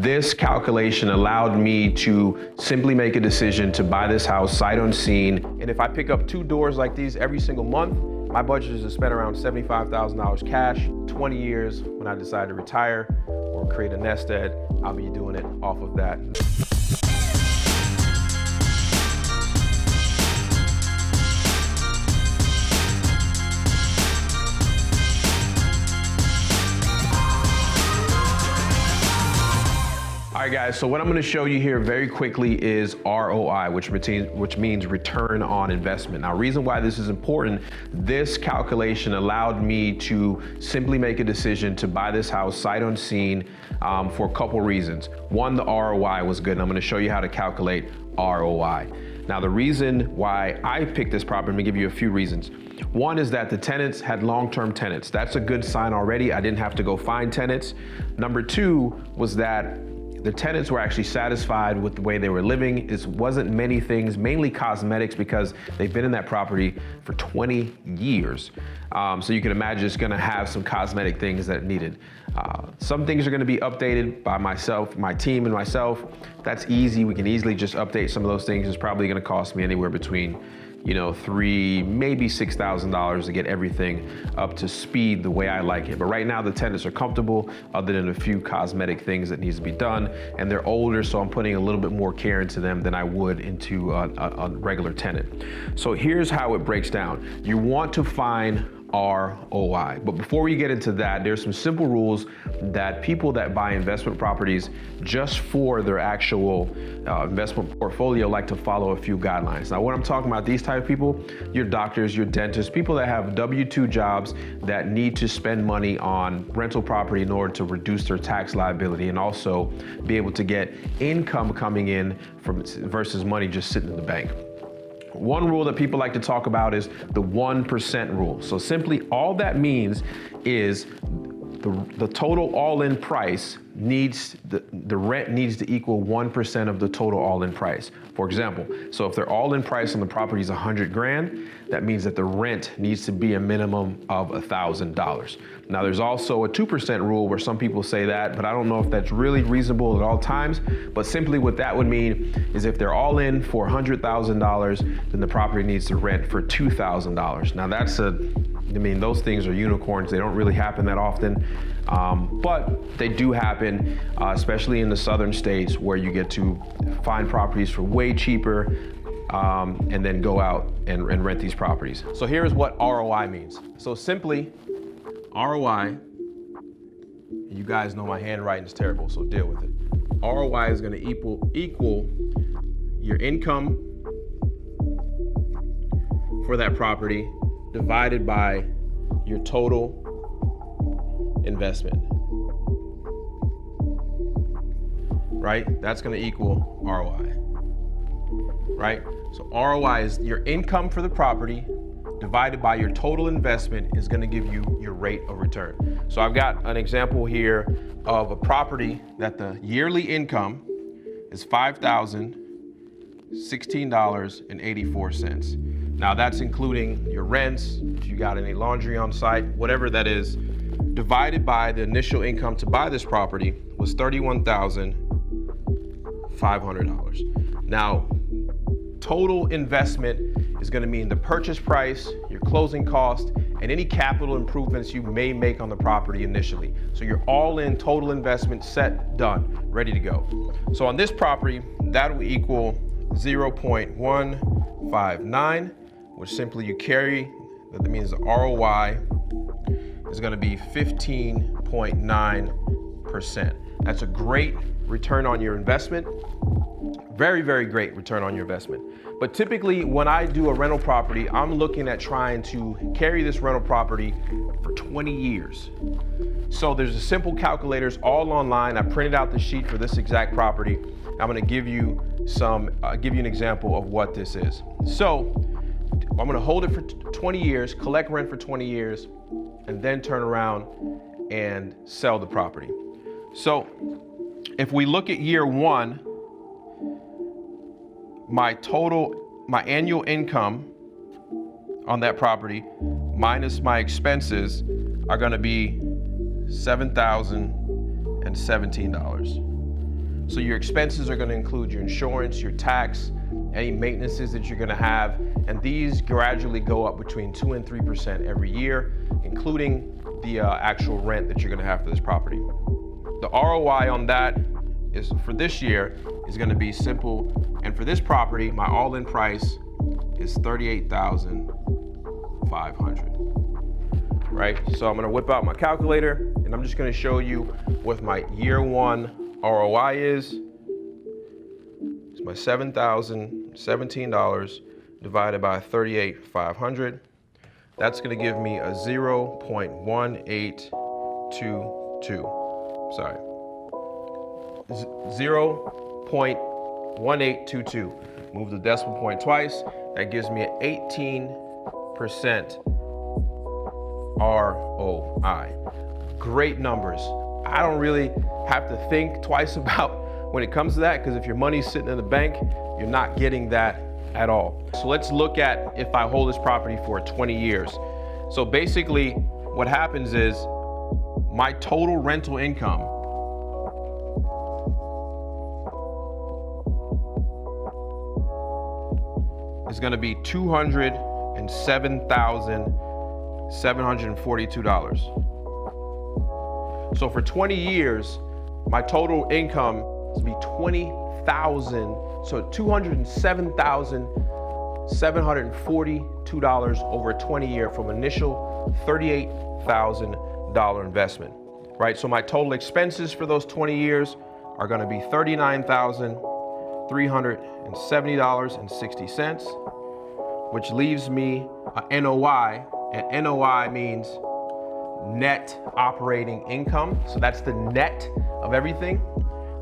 This calculation allowed me to simply make a decision to buy this house sight unseen. And if I pick up 2 doors like these every single month, my budget is to spend around $75,000 cash. 20 years, when I decide to retire or create a nest egg, I'll be doing it off of that. All right, guys, so what I'm gonna show you here very quickly is ROI, which means return on investment. Now, reason why this is important, this calculation allowed me to simply make a decision to buy this house sight unseen for a couple reasons. One, the ROI was good, and I'm gonna show you how to calculate ROI. Now, the reason why I picked this property, I'm gonna give you a few reasons. One is that the tenants had long-term tenants. That's a good sign already. I didn't have to go find tenants. Number 2 was that the tenants were actually satisfied with the way they were living. It wasn't many things, mainly cosmetics, because they've been in that property for 20 years. So you can imagine it's gonna have some cosmetic things that it needed. Some things are gonna be updated by myself, my team and myself. That's easy, we can easily just update some of those things. It's probably gonna cost me anywhere between $3,000, maybe $6,000 to get everything up to speed the way I like it. But right now the tenants are comfortable, other than a few cosmetic things that needs to be done, and they're older, so I'm putting a little bit more care into them than I would into a regular tenant. So here's how it breaks down. You want to find ROI. But before we get into that, there's some simple rules that people that buy investment properties just for their actual investment portfolio like to follow a few guidelines. Now, what I'm talking about, these type of people, your doctors, your dentists, people that have W-2 jobs that need to spend money on rental property in order to reduce their tax liability and also be able to get income coming in from versus money just sitting in the bank. One rule that people like to talk about is the 1% rule. So simply all that means is the total all-in price needs, the rent needs to equal 1% of the total all-in price. For example, so if their all-in price on the property is 100 grand, that means that the rent needs to be a minimum of $1,000. Now there's also a 2% rule where some people say that, but I don't know if that's really reasonable at all times. But simply what that would mean is if they're all in for $100,000, then the property needs to rent for $2,000. Now those things are unicorns. They don't really happen that often, but they do happen, especially in the southern states where you get to find properties for way cheaper and then go out and rent these properties. So here's what ROI means. So simply, ROI, you guys know my handwriting is terrible, so deal with it. ROI is gonna equal your income for that property divided by your total investment, right? That's gonna equal ROI, right? So ROI is your income for the property divided by your total investment is gonna give you your rate of return. So I've got an example here of a property that the yearly income is $5,016.84. Now that's including your rents, if you got any laundry on site, whatever that is, divided by the initial income to buy this property was $31,500. Now, total investment is gonna mean the purchase price, your closing cost, and any capital improvements you may make on the property initially. So you're all in total investment, set, done, ready to go. So on this property, that will equal 0.159, which simply you carry, that means the ROI is gonna be 15.9%. That's a great return on your investment. Very, very great return on your investment. But typically when I do a rental property, I'm looking at trying to carry this rental property for 20 years. So there's a simple calculators all online. I printed out the sheet for this exact property. I'm gonna give you an example of what this is. So I'm gonna hold it for 20 years, collect rent for 20 years, and then turn around and sell the property. So if we look at year 1, my annual income on that property minus my expenses are gonna be $7,017. So your expenses are gonna include your insurance, your tax, any maintenances that you're gonna have, and these gradually go up between 2 and 3% every year, including the actual rent that you're gonna have for this property. The ROI on that is, for this year, is gonna be simple, and for this property, my all-in price is $38,500. Right? So I'm gonna whip out my calculator and I'm just gonna show you what my year one ROI is. It's my $7,017 divided by 38,500. That's gonna give me a 0.1822. Sorry. 0.1822. Move the decimal point twice. That gives me an 18% ROI. Great numbers. I don't really have to think twice about when it comes to that, because if your money's sitting in the bank, you're not getting that at all. So let's look at if I hold this property for 20 years. So basically what happens is my total rental income is going to be $207,742. So for 20 years, my total income is going to be $207,742 over a 20-year from initial $38,000 investment, right? So my total expenses for those 20 years are going to be $39,370.60, which leaves me a NOI, and NOI means net operating income. So that's the net of everything.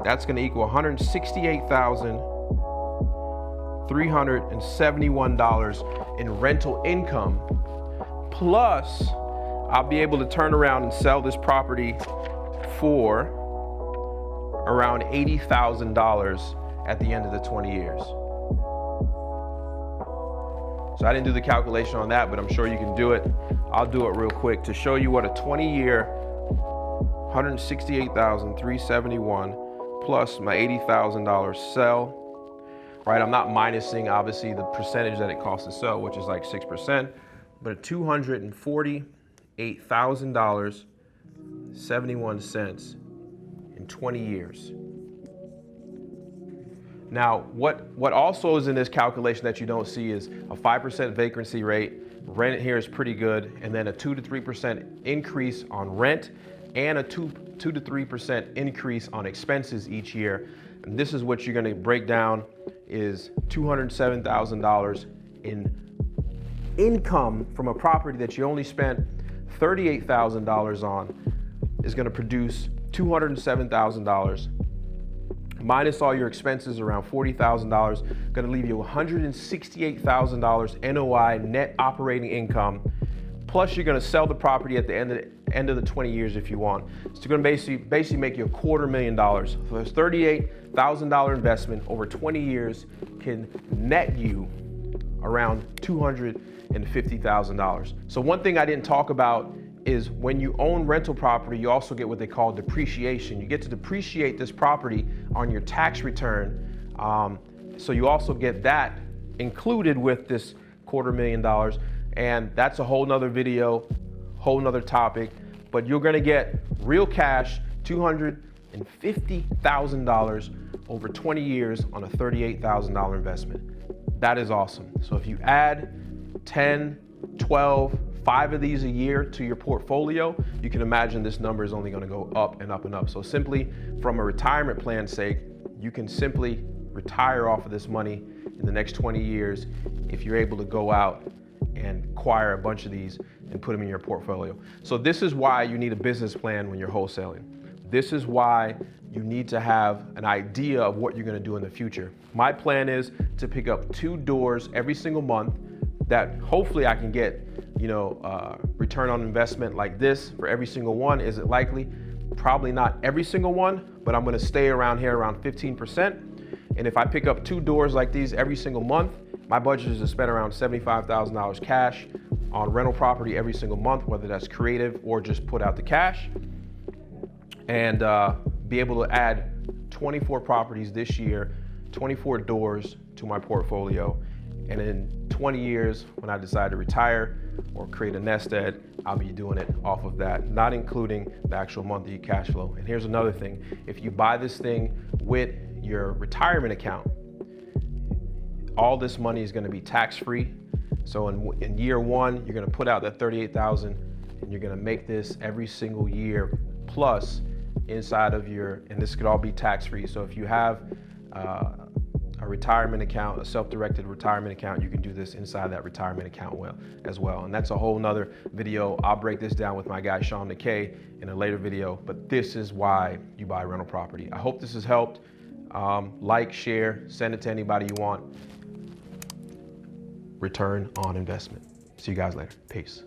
That's going to equal $168,371 in rental income. Plus, I'll be able to turn around and sell this property for around $80,000 at the end of the 20 years. So I didn't do the calculation on that, but I'm sure you can do it. I'll do it real quick to show you what a 20-year, $168,371 plus my $80,000 sell, right? I'm not minusing, obviously, the percentage that it costs to sell, which is like 6%, but $248,000.71 in 20 years. Now, what also is in this calculation that you don't see is a 5% vacancy rate. Rent here is pretty good, and then a 2 to 3% increase on rent, and a 2 to 3% increase on expenses each year. And this is what you're going to break down is $207,000 in income from a property that you only spent $38,000 on is going to produce $207,000 minus all your expenses, around $40,000, going to leave you $168,000 NOI, net operating income. Plus, you're going to sell the property at the end of the 20 years if you want. So it's going to basically make you $250,000. So this $38,000 investment over 20 years can net you around $250,000. So one thing I didn't talk about is when you own rental property, you also get what they call depreciation. You get to depreciate this property on your tax return. So you also get that included with this $250,000. And that's a whole nother video, whole nother topic, but you're gonna get real cash, $250,000 over 20 years on a $38,000 investment. That is awesome. So if you add 10, 12, 5 of these a year to your portfolio, you can imagine this number is only gonna go up and up and up. So simply from a retirement plan's sake, you can simply retire off of this money in the next 20 years if you're able to go out and acquire a bunch of these and put them in your portfolio. So this is why you need a business plan when you're wholesaling. This is why you need to have an idea of what you're gonna do in the future. My plan is to pick up 2 doors every single month that hopefully I can get, return on investment like this for every single one. Is it likely? Probably not every single one, but I'm gonna stay around here around 15%. And if I pick up 2 doors like these every single month, my budget is to spend around $75,000 cash on rental property every single month, whether that's creative or just put out the cash, and be able to add 24 properties this year, 24 doors to my portfolio. And in 20 years, when I decide to retire or create a nest egg, I'll be doing it off of that, not including the actual monthly cash flow. And here's another thing. If you buy this thing with your retirement account, all this money is gonna be tax-free. So in year one, you're gonna put out that $38,000 and you're gonna make this every single year, plus inside of and this could all be tax-free. So if you have a retirement account, a self-directed retirement account, you can do this inside that retirement account as well. And that's a whole nother video. I'll break this down with my guy, Sean McKay, in a later video, but this is why you buy rental property. I hope this has helped. Like, share, send it to anybody you want. Return on investment. See you guys later. Peace.